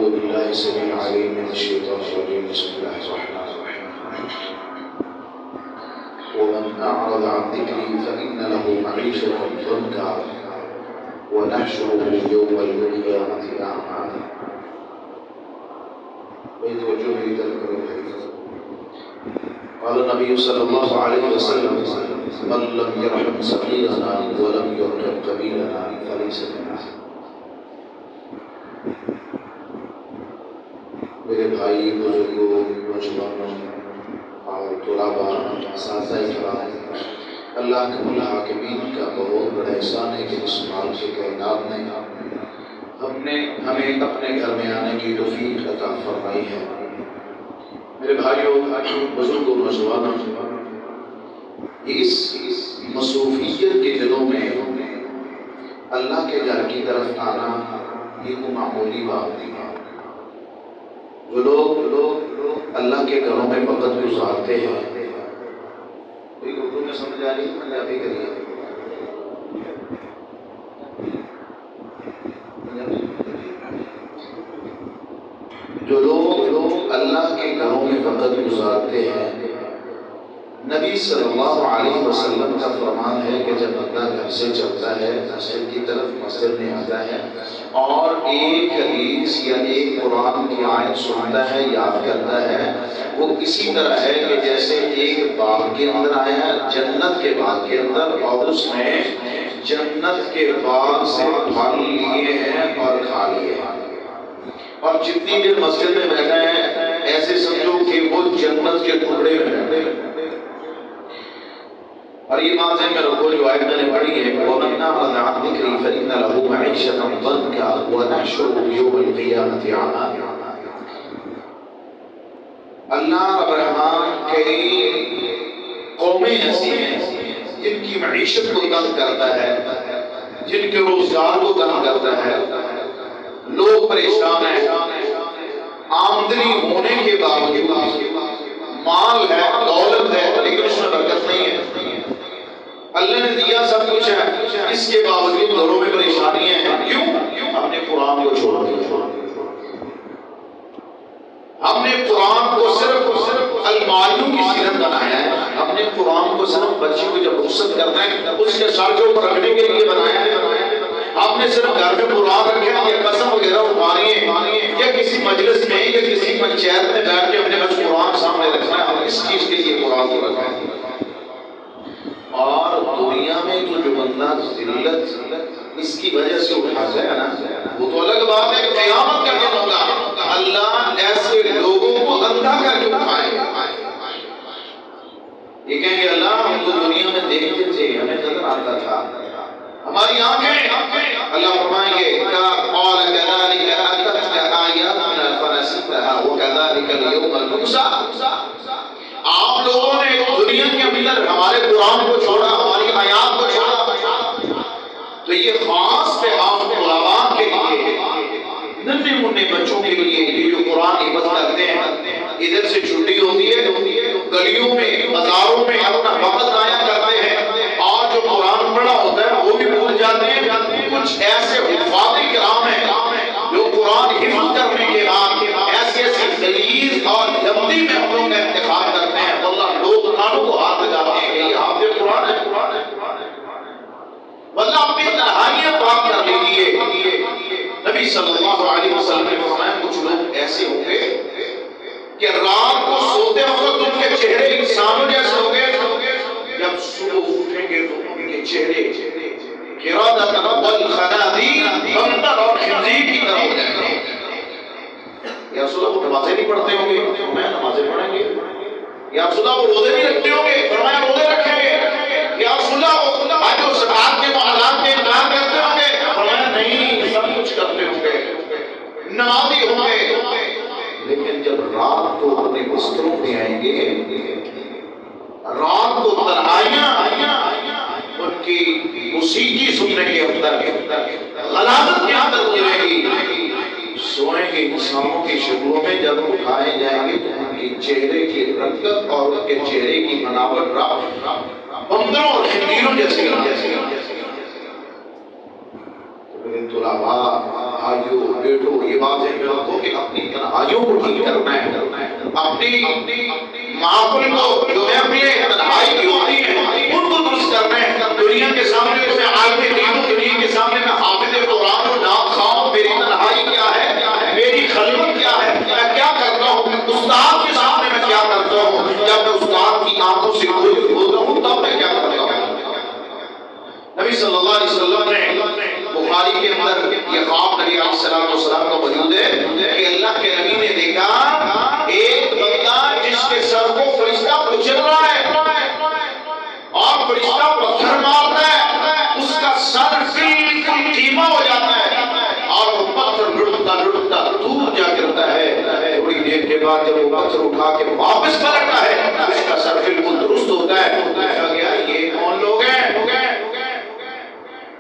أعوذ بالله السميع العليم من الشيطان الرجيم. بسم الله الرحمن الرحيم. ومن أعرض عن ذكري فإن له معيشة ضنكا ونحشره يوم القيامة أعمى. قال النبي صلى الله عليه وسلم: من لم يرحم صغيرنا ولم يرحم كبيرنا فليس منا. میرے بھائی، بزرگوں، نوجوانوں اور طلباء، اساتذہ کرام، اللہ کے الحاکمین کا بہت بڑا احسان ہے کہ اس مالک کائنات نے ہمیں اپنے گھر میں آنے کی توفیق عطا فرمائی ہے۔ میرے بھائیوں، بزرگوں، نوجوانوں، اس مصروفیت کے دنوں میں اللہ کے گھر کی طرف آنا یہ کوئی معمولی بات نہیں ہے۔ جو لوگ اللہ کے گھروں میں وقت گزارتے ہیں، کوئی اردو میں سمجھ آ رہی ہے؟ پنجابی کریے۔ جو لوگ اللہ کے گھروں میں وقت گزارتے ہیں، نبی صلی اللہ علیہ وسلم کا فرمان ہے کہ جب بندہ گھر سے چلتا ہے، مسجد کی طرف مسجد میں آتا ہے اور ایک حدیث یا ایک قرآن کی آیت سنتا ہے، یاد کرتا ہے، وہ اسی طرح ہے کہ جیسے ایک باغ کے اندر آیا ہے، جنت کے باغ کے اندر، اور اس نے جنت کے باغ سے پھل لیے ہیں اور کھا لیے ہیں، اور جتنی دیر مسجد میں بیٹھا ہے ایسے سمجھو کہ وہ جنت کے ٹکڑے میں بیٹھے ہیں۔ اور یہ بات ذہن میں رکھو، جو آیت میں نے پڑھی ہے، وَمَنْ أَعْرَضَ عَنْ ذِكْرِي فَإِنَّ لَهُ مَعِيشَةً ضَنكًا وَنَحْشُرُهُ يَوْمَ الْقِيَامَةِ أَعْمَى۔ اللہ الرحمن کئی قومیں ایسی ہیں جن کی معیشت کو تنگ کرتا ہے، جن کے روزگار کو تنگ کرتا ہے، لوگ پریشان ہیں، آمدنی ہونے کے باوجود مال ہے، دولت ہے، لیکن اس میں برکت نہیں ہے۔ اللہ نے دیا سب کچھ ہے، اس کے باوجود گھروں میں پریشانیاں ہیں۔ کیوں؟ ہم نے قرآن کو چھوڑ دیا۔ ہم نے قرآن کو صرف المالیوں کی سیرت بنایا ہے، ہم نے قرآن کو صرف بچے کو جب رخصت کرنا ہے اس کے سر کے اوپر رکھنے کے لیے بنایا ہے۔ آپ نے صرف گھر میں قرآن رکھے یا قسم وغیرہ اٹھانی ہے یا کسی مجلس میں یا کسی پنچایت میں بیٹھ کے اپنے بس قرآن سامنے رکھنا ہے، ہم اس چیز کے لیے قرآن کو رکھا ہے۔ اور دنیا میں تو جو بندہ ذلت اس کی وجہ سے اٹھا گیا نا، وہ تو الگ بات ہے، قیامت کا دن ہوگا اللہ ایسے لوگوں کو اندھا کر کے اٹھائے گا۔ یہ کہیں گے اللہ ہم تو دنیا میں دیکھتے تھے، ہمیں نظر آتا تھا، ہماری آنکھیں، اللہ فرمائیں گے قال كذلك أتتك آياتنا فنسيتها وكذلك اليوم تنسى۔ آپ لوگوں نے دنیا کے اندر ہمارے قرآن کو چھوڑا، ہماری آیات کو چھوڑا۔ تو یہ خاص پیغام طلباء کے لیے، ننھے منھے بچوں کے لیے، یہ جو قرآن حفظ کرتے ہیں، ادھر سے چھٹی ہوتی ہے، گلیوں میں بازاروں میں اپنا وقت ضائع کرتے ہیں، اور جو قرآن پڑھا ہوتا ہے وہ بھی بھول جاتے ہیں۔ کچھ ایسے حفاظ کرام ہیں جو قرآن حفظ کرنے کے بعد ایسے غلیظ اور لمبی محفلوں کا انتخاب کرتے ہیں، واللہ لوگ کانوں کو ہاتھ لگاتے ہیں کہ یہ حافظ قرآن ہے۔ واللہ اپنی تنہائیاں پاک کر لیجیے۔ نبی صلی اللہ علیہ وسلم نے فرمایا کچھ لوگ ایسے ہوں گے کہ رات کو سوتے وقت ان کے چہرے انسانوں جیسے ہوں گے، جب صبح اٹھیں گے تو ان کے چہرے قرادۃ والخنازیر، بندر اور خنزیر کی طرح ہو جائیں گے۔ یا رسول اللہ وہ نمازیں نہیں پڑھتے ہوں گے؟ فرمایا نمازیں پڑھیں گے۔ یا رسول اللہ وہ روزے نہیں رکھتے ہوں گے؟ فرمایا روزے رکھیں گے۔ یا رسول اللہ وہ جو زکات کے معاملات میں انکار کرتے ہوں گے؟ فرمایا نہیں، سب کچھ کرتے ہوں گے، نمازی ہوں گے۔ لیکن جب رات کو اپنے بستروں میں آئیں گے، رات کو تنہائیاں ان کی موسیقی سننے کے اندر غلاظت کے اندر گرے گی، سوئیں گے انسانوں کی شکلوں میں، جب اٹھائے جائیں گے تو ان کے چہرے کی رنگت اور ان کے چہرے کی بناوٹ بندروں اور خنزیروں جیسے۔ طلباء بھائیوں بیٹوں یہ بات ہے رکھو کہ اپنی تنہائیوں کو ٹھیک کرنا ہے، اپنی معقول کو جو اپنی تنہائی کی ہوتی ہے ان کو درست کرنا ہے۔ دنیا کے سامنے میں عالم دین ہوں، دنیا کے سامنے میں حافظ قرآن ہوں، نام خواہوں، میری تنہائی کیا ہے، میری خلوت کیا ہے، میں کیا کرتا ہوں، استاد کے سامنے میں کیا کرتا ہوں، جب میں استاد کی آنکھوں سے کوئی ہوتا ہوں تب میں کیا کرتا ہوں۔ نبی صلی اللہ علیہ وسلم نے بخاری کے اندر یہ خواب نبی علیہ السلام کا موجود ہے کہ اللہ کے نبی نے دیکھا ایک بندہ جس کے سر کو فرشتہ کچل رہا ہے اور فرشتہ پتھر مارتا ہے، اس کا سر بالکل ٹھیما ہو جاتا ہے اور وہ پتھر لڑکتا لڑکتا دور جا گرتا ہے۔ تھوڑی دیر کے بعد جب وہ پتھر اٹھا کے واپس پلٹتا ہے اس کا سر بالکل درست ہوتا ہے۔ پوچھا گیا یہ کون لوگ ہیں؟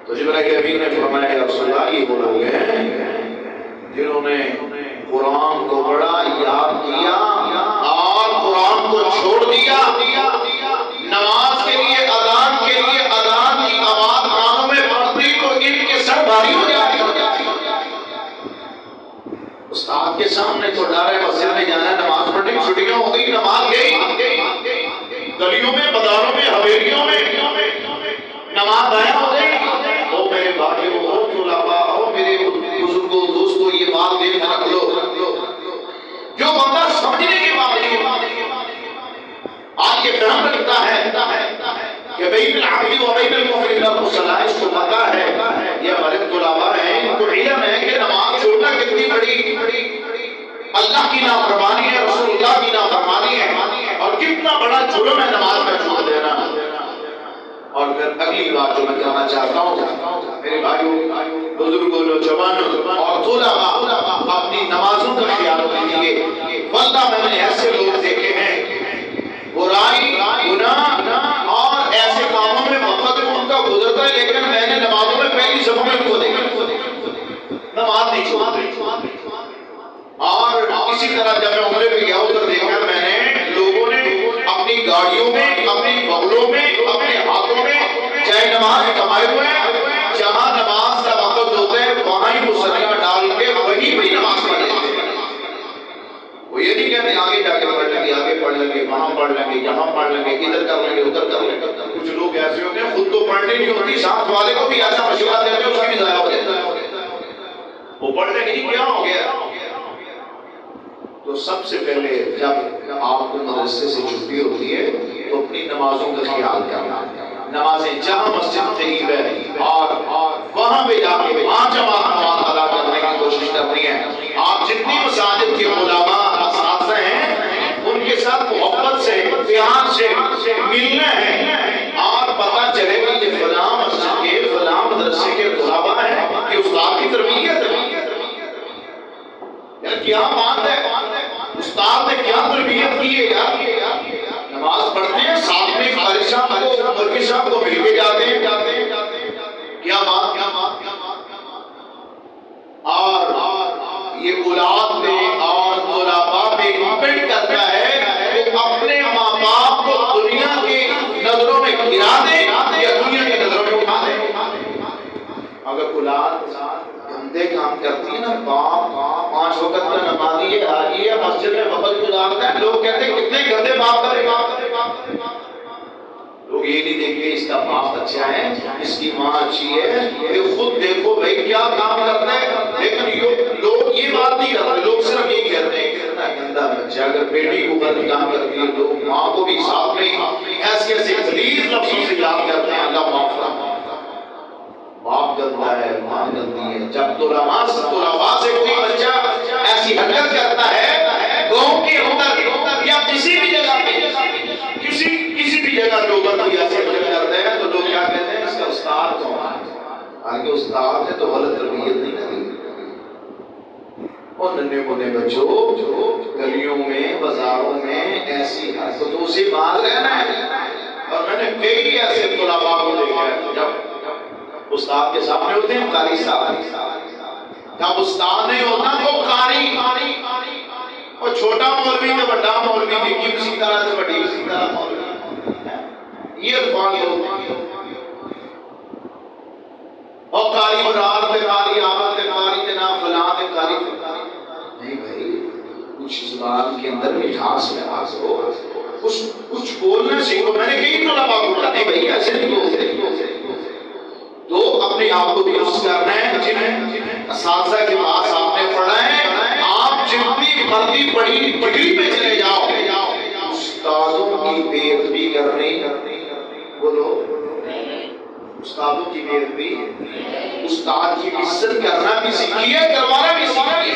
تو جبرائیل امین نے فرمایا یا رسول اللہ یہ وہ لوگ ہیں جنہوں نے قرآن کو بڑا یاد کیا اور قرآن کو چھوڑ دیا، نماز کے لیے اذان کی آواز کانوں میں پڑتی تو ان کے سر بھاری ہو جاتی۔ استاد کے سامنے تو ڈر ہے مسجد میں جانا ہے، نماز پڑھنے کی چھٹیاں ہو گئی، نماز گئی، گلیوں میں بازاروں میں حویلیوں میں نماز ضائع ہو گئی۔ او میرے بھائیو، او طلباء، او میرے بزرگوں دوستوں یہ بات دیکھ رکھ لو، جو بندہ سمجھنے کے باوجود آج یہ فہم رکھتا ہے کہ بین العبد و بین المؤمن اللہ کو صلاح، اس کو پتا ہے یہ ہمارے طلباء ہیں، ان کو علم ہے کہ نماز چھوڑنا کتنی بڑی اللہ کی نافرمانی ہے، رسول اللہ کی نافرمانی ہے اور کتنا بڑا جرم ہے نماز کا چھوڑ دینا۔ اور پھر اگلی بات جو میں کہنا چاہتا ہوں میرے بھائیوں بزرگوں نوجوانوں اور طلباء اپنی نمازوں کا خیال کیجیے۔ واللہ میں نے ایسے لوگ دیکھے ہیں برائی گناہ اور ایسے کاموں میں وقت ان کا گزرتا ہے لیکن میں نے نمازوں میں پہلی صفوں میں ان کو دیکھا نماز نہیں چھوڑتے۔ اور اسی طرح جب میں عمرے پہ گیا ادھر دیکھا میں نے لوگوں نے اپنی گاڑیوں میں، اپنی بغلوں میں، اپنے ہاتھوں میں چاہے نماز کمائے ہوئے ہیں، جہاں نماز کا وقت ہوتا ہے وہاں ہی مصلیاں ڈال کے وہیں پہ نماز پڑھ لیتے ہیں۔ وہ یہ نہیں کہتے آگے جا کے پڑھ لیں گے، آگے پڑھ لیں گے، وہاں پڑھ لیں گے، یہاں پڑھ لیں گے، ادھر کر لیں گے، ادھر کر لیں گے۔ کچھ لوگ ایسے ہوتے ہیں خود تو پڑھنی نہیں ہوتی، ساتھ والے کو بھی ایسا مشورہ دیتے ہیں اس کی بھی ضائع ہو جاتا ہے۔ وہ پڑھ لیں گے جی کیا ہو گیا؟ تو سب سے پہلے جب آپ کو مدرسے سے چھٹی ہوتی ہے تو اپنی نمازوں کا خیال کرنا، نمازیں جہاں مسجد قریب ہے اور وہاں پہ جا کے پانچ جماعت نماز ادا کرنے کی کوشش کرنی ہے۔ آپ جتنی مساجد کے علماء اساتذہ ہیں ان کے ساتھ محبت سے پیار سے ملنا ہے اور پتہ چلے گا یہ فلاں مسجد کے فلاں مدرسے کے طلباء ہیں، یہ استاد کی تربیت ہے۔ یار کیا بات ہے، استاد نے کیا تربیت کی ہے یار۔ نماز پڑھتے ہیں ساتھ میں قاری صاحب کو مرکز صاحب کو مل کے جاتے ہیں، کیا بات۔ اور یہ اولاد میں اور طلباء میں ڈیپینڈ کرتا ہے کہ اپنے ماں باپ کو دنیا کی نظروں میں گرا دے یا دنیا کی نظروں میں اٹھا دے۔ اگر اولاد گندے کام کرتی ہے نا، باپ 5 وقت کا نمازی ہے، حاجی ہے، مسجد میں وقت گزارتا ہے، لوگ کہتے ہیں کتنے گندے باپ کرے۔ لوگ یہ نہیں دیکھتے اس کا باپ اچھا ہے، اس کی ماں اچھی ہے، یہ خود دیکھو بھائی کیا کام کرتا ہے۔ لیکن لوگ یہ بات نہیں کرتے، لوگ صرف یہ کہتے ہیں کتنا گندا بچہ، اگر بیٹی کو غلط کام کرتی ہے لوگ ماں کو بھی ساتھ میں ایسے ایسے غلیظ لفظوں سے یاد کرتے ہیں اللہ معاف کرے۔ باپ گندا ہے، ماں گندی ہے۔ جب طلباء سے کوئی بچہ ایسی حرکت کرتا ہے گاؤں کے اندر یا کسی بھی جگہ پہ، کسی بھی جگہ کے اوپر کوئی ایسی حرکت کرتا ہے تو لوگ کیا کہتے ہیں اس کا استاد کون ہے؟ حالانکہ استاد ہے تو غلط تربیت نہیں کرتی۔ اور ننھے منے بچوں گلیوں میں بازاروں میں ایسی حرکتوں سے باز رہنا ہے۔ اور میں نے کئی ایسے طلباء کو دیکھا ہے جب استاد کے سامنے ہوتے ہیں قاری صاحب، جب استاد نہیں ہوتا وہ قاری، اور چھوٹا مولوی تو بڑا مولوی، نکی کسی طرح سے بڑی کسی طرح مولوی، یہ الفاظ ہوتے ہیں۔ اور قاری برار تے قاری آمد تے قاری تے نام فلاں تے قاری نہیں بھائی، کچھ زبان کے اندر مٹھاس میں آ سکو، کچھ بولنا سیکھو. میں نے کئی طلباء کو کہا نہیں بھائی ایسے نہیں بولتے. تو اپنے آپ کو درست کرنا ہے. جن اساتذہ کے پاس آپ نے پڑھا ہے، آپ جتنی مرضی بڑی ڈگری پہ چلے جاؤ، استادوں کی بے ادبی کرنے بولو، استادوں کی بے ادبی، استاد کی عزت کرنا بھی سیکھیے، کروانا بھی سیکھیے.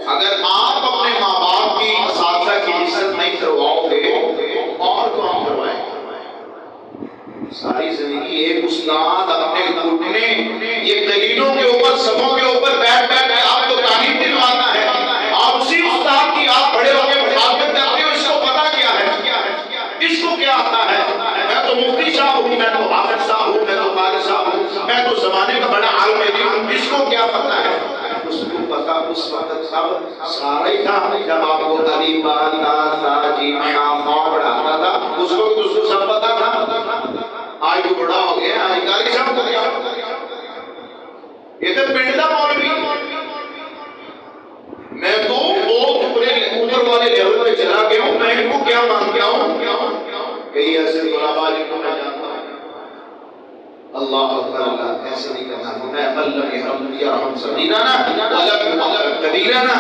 اگر آپ اپنے ماں باپ کی اساتذہ کی عزت نہیں کرواؤ گے اور کون کروائے؟ ساری زندگی ایک استاد اپنے گھٹنے یہ دلیلوں کے اوپر سبوں کے اوپر بیٹھ بیٹھ کے آپ کو تعلیم دلواتا ہے. آپ اسی استاد کی آپ بڑے ہو کے مخالفت کرتے ہو. اس کو پتا کیا ہے، اس کو کیا آتا ہے؟ میں تو مفتی صاحب ہوں، میں تو حافظ صاحب ہوں، میں تو قاری صاحب ہوں، میں تو زمانے کا بڑا عالم ہوں. اس کو کیا پتا ہے؟ اس کو پتا اس وقت سب سارا ہی تھا جب آپ کو علی با تا جی میں آپ پڑھاتا تھا. اس وقت اس کو سب پتا تھا. آج تو بڑا ہو گیا، آج قاری صاحب ہو گیا. یہ تو پنڈ دا مولوی. میں تو بہت اوپر والے لیول پہ چلا گیا ہوں. میں ان کو کیا مانتا ہوں؟ کئی ایسے طلباء جن کو میں جانتا ہوں. اللہ اکبر، اللہ ایسے نہیں کرنا. میں اللہ یرحم صغیرنا ولا کبیرنا.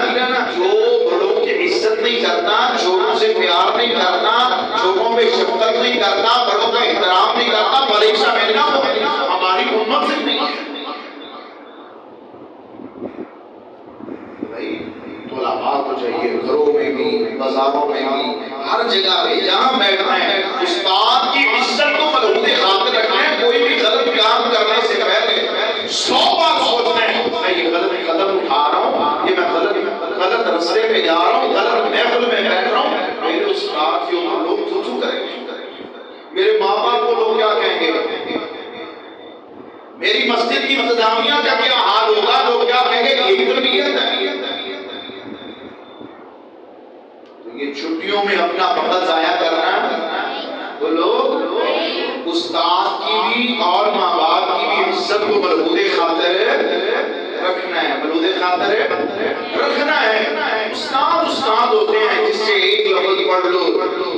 جو بڑوں کی عزت نہیں کرتا، چھوٹوں سے پیار نہیں کرتا، چھوٹوں پہ شفقت نہیں کرتا، بڑوں کا احترام نہیں کرتا، پریشا ملنا وہ ہماری امت سے نہیں ہے. بھائی طلباء کو چاہیے گھروں میں بھی، بازاروں میں بھی، ہر جگہ پہ جہاں بیٹھنا ہے استاد کی عزت کو ملحوظ خاطر رکھنا ہے. کوئی بھی غلط کام کرنے سے پہلے 100 بار سوچنا ہے میں یہ غلط قدم اٹھا رہا ہوں، یہ میں غلط رستے پہ جا رہا ہوں، غلط محفل میں بیٹھ رہا ہوں. میرے استاد کے اوپر لوگ سوچو کریں گے، میرے ماں باپ کو لوگ کیا کہیں گے، میری مسجد کی انتظامیہ کا کیا حال ہوگا، لوگ کیا کہیں گے. یہی تربیت ہے. یہ چھٹیوں میں اپنا وقت ضائع کرنا، بولو استاد کی بھی اور ماں باپ کی بھی عزت کو ملحوظ خاطر رکھنا ہے. ملحوظ خاطر رکھنا ہے. استاد ہوتے ہیں جس سے ایک لفظ پڑھ لو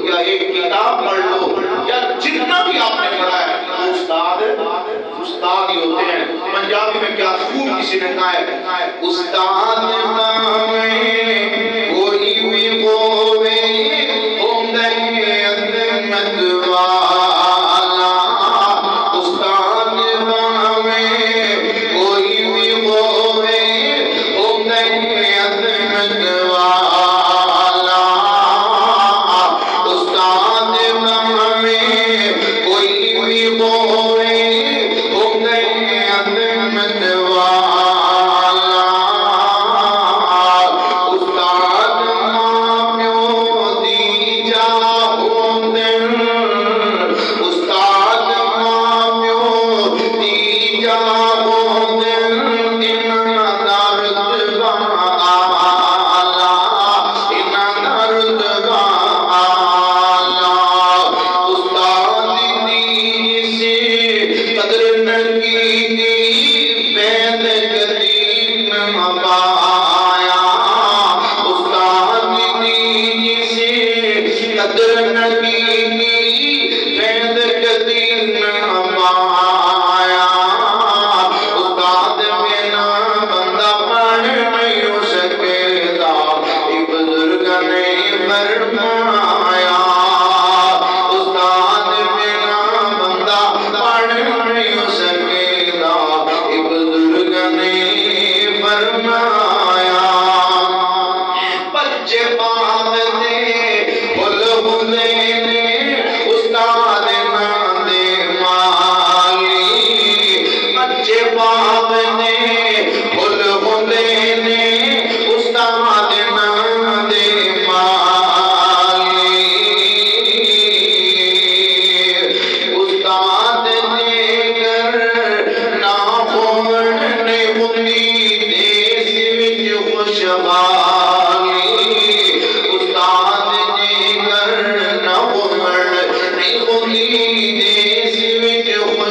یا ایک کتاب پڑھ لو یا جتنا بھی آپ نے پڑھا ہے وہ استاد ہی ہوتے ہیں. پنجابی میں کیا خوب کسی نے کہا ہے، استاد کوئی بھی ہوئے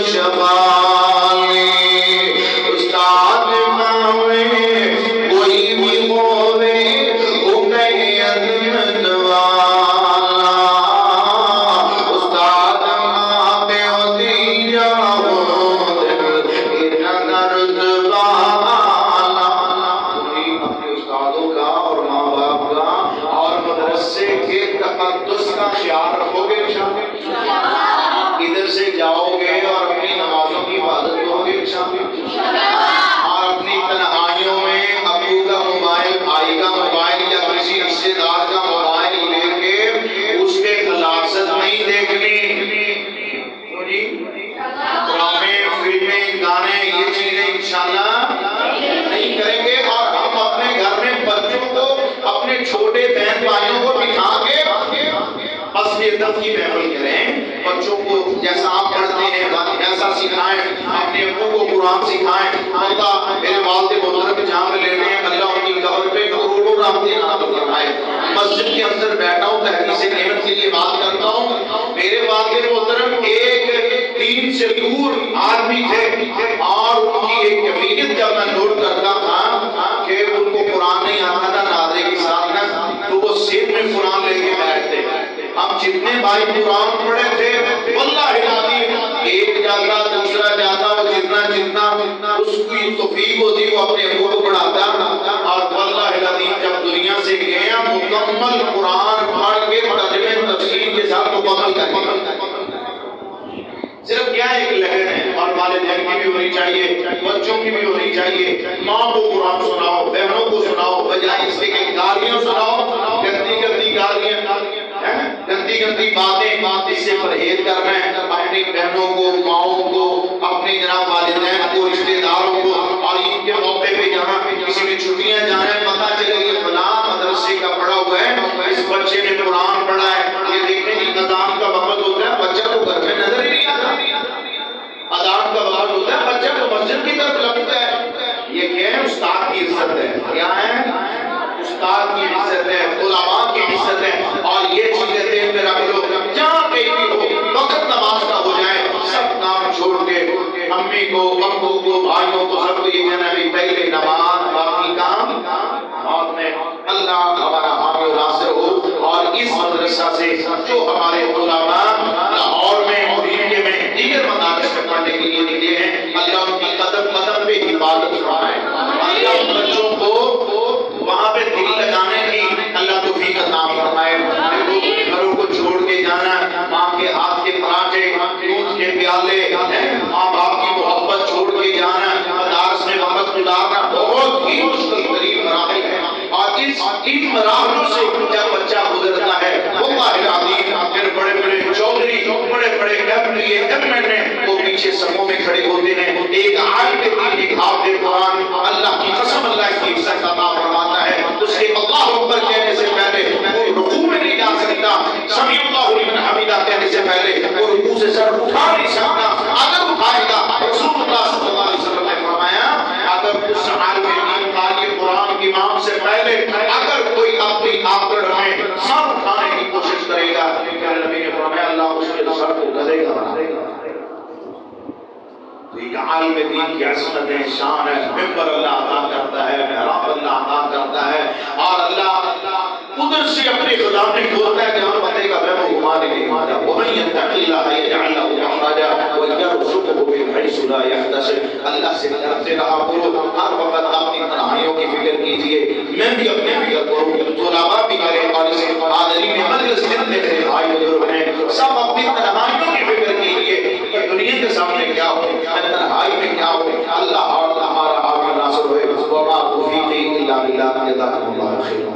شفاعت سکھائیں، اپنے ابو کو قرآن سکھائیں. اللہ میرے والد بزرگ جہاں پہ لیٹے ہیں اللہ ان کی قبر پہ کروڑوں رحمتیں نازل فرمائے. مسجد کے اندر بیٹھا ہوں تحدیث نعمت کے لیے بات کرتا ہوں. میرے والد محترم ایک دین سے دور آدمی تھے اور ان کی ایک کیفیت جب میں نوٹ کرتا تھا کہ ان کو قرآن نہیں آتا تھا نادرے کے ساتھ نا، تو وہ سیب میں قرآن لے کے بیٹھتے. ہم جتنے بھائی قرآن پڑھے تھے واللہ العظیم ایک جاتا دوسرا جاتا، وہ جتنا اس کی توفیق ہوتی وہ اپنے ابو کو پڑھاتا. اور واللہ العظیم جب دنیا سے گیا مکمل قرآن پڑھ کے ترجمے تفسیر کے ساتھ مکمل کر کے. صرف کیا ایک لہر ہے اور والدین کی بھی ہونی چاہیے، بچوں کی بھی ہونی چاہیے. ماں کو قرآن سناؤ، بہنوں کو سناؤ، بجائے اس کے گالیاں سناؤ، گندی گندی گالیاں، گندی گندی باتیں، اس سے پرہیز کرنا ہے. اپنی بہنوں کو، ماؤں کو، اپنے جناب والدین کو، رشتہ داروں کو، اور عید کے موقع پہ جہاں کسی نے چھٹیاں جانا ہے پتہ چلے یہ فلاں مدرسے کا پڑھا ہوا ہے، اس بچے نے قرآن پڑھا ہے. یہ دیکھیں جی اذان کا وقت ہوتا ہے بچہ کو گھر میں نظر ہی نہیں آتا. اذان کا وقت ہوتا ہے بچہ کو مسجد کی طرف لگتا ہے. یہ کیا ہے؟ استاد کی عزت ہے. کیا ہے؟ استاد کی عزت ہے، علماء کی عزت ہے. اور یہ چیزیں دین میں رکھ لو، جہاں کہیں بھی ہو وقت نماز کا ہو جائے سب کام چھوڑ کے امی کو، ابو کو، بھائیوں کو سب کو یہ کہنا ہے پہلے نماز باقی کام بعد میں. اللہ ہمارا حامی و ناصر ہو. اور اس مدرسہ سے جو ہمارے علماء لاہور میں اور انڈیا میں دیگر مدارس میں پڑھنے کے لیے نکلے ہیں اللہ ان کی قدم قدم پہ حفاظت فرمائے. اللہ بچوں کو وہاں پہ دل لگانے کی اللہ توفیق عطا فرمائے. گھروں کو چھوڑ کے جانا، ماں کے ہاتھ کے پراٹھے، دودھ کے پیالے، ماں باپ کی محبت چھوڑ کے جانا، مدارس میں وقت گزارنا بہت ہی مشکل ترین مراحل ہے. اور ان مراحلوں سے جب بچہ گزرتا ہے واللہ العظیم پھر بڑے بڑے چودھری، بڑے بڑے ایم وہ پیچھے صفوں میں کھڑے ہوتے ہیں. ایک عالم دین، ایک حافظ قرآن اللہ کی قسم اللہ کی عزت عطا فرماتا ہے. اس کے اللہ اکبر کہنے سے پہلے وہ رکوع میں نہیں جا سکتا، سمیع اللہ لمن حمیدہ کہنے سے پہلے وہ رکوع سے سر اٹھا نہیں سکتا. اگر اٹھائے گا رسول اللہ صلی اللہ علیہ وسلم نے فرمایا اگر اس عالم دین قاری قرآن کی امام سے پہلے اگر کوئی اپنی آکڑ میں سر اٹھانے کی کوشش کرے گا میرے نبی نے فرمایا اللہ اس کے سر کو گدھے گا بنا دے گا. ایک عالم دین کی عظمت ہے، شان ہے. ممبر اللہ عطا کرتا ہے، محراب اللہ عطا کرتا ہے. اور اللہ ادھر سے اپنے خزانے کھولتا ہے کہ ہم پتے کا بہم و گمان نہیں مانا. وَمَن يَتَّقِ اللَّهَ يَجْعَلْ لَهُ مَخْرَجًا وَيَرْزُقْهُ مِنْ حَيْثُ لَا يَحْتَسِبُ. اللہ سے ڈرتے رہا کرو، ہر وقت اپنی تنہائیوں کی فکر کیجئے. میں بھی اپنی فکر کروں، طلباء بھی کریں، اور اس حاضرین مجلس جتنے میرے بھائی بزرگ ہیں سب اپنی تنہائیوں کی فکر کیجئے کہ دنیا کے سامنے کیا ہو، تنہائی میں کیا ہو. اللہ اور ہمارا حامی ناصر ہوئے. وما توفیقی الا باللہ. جزاکم اللہ خیر.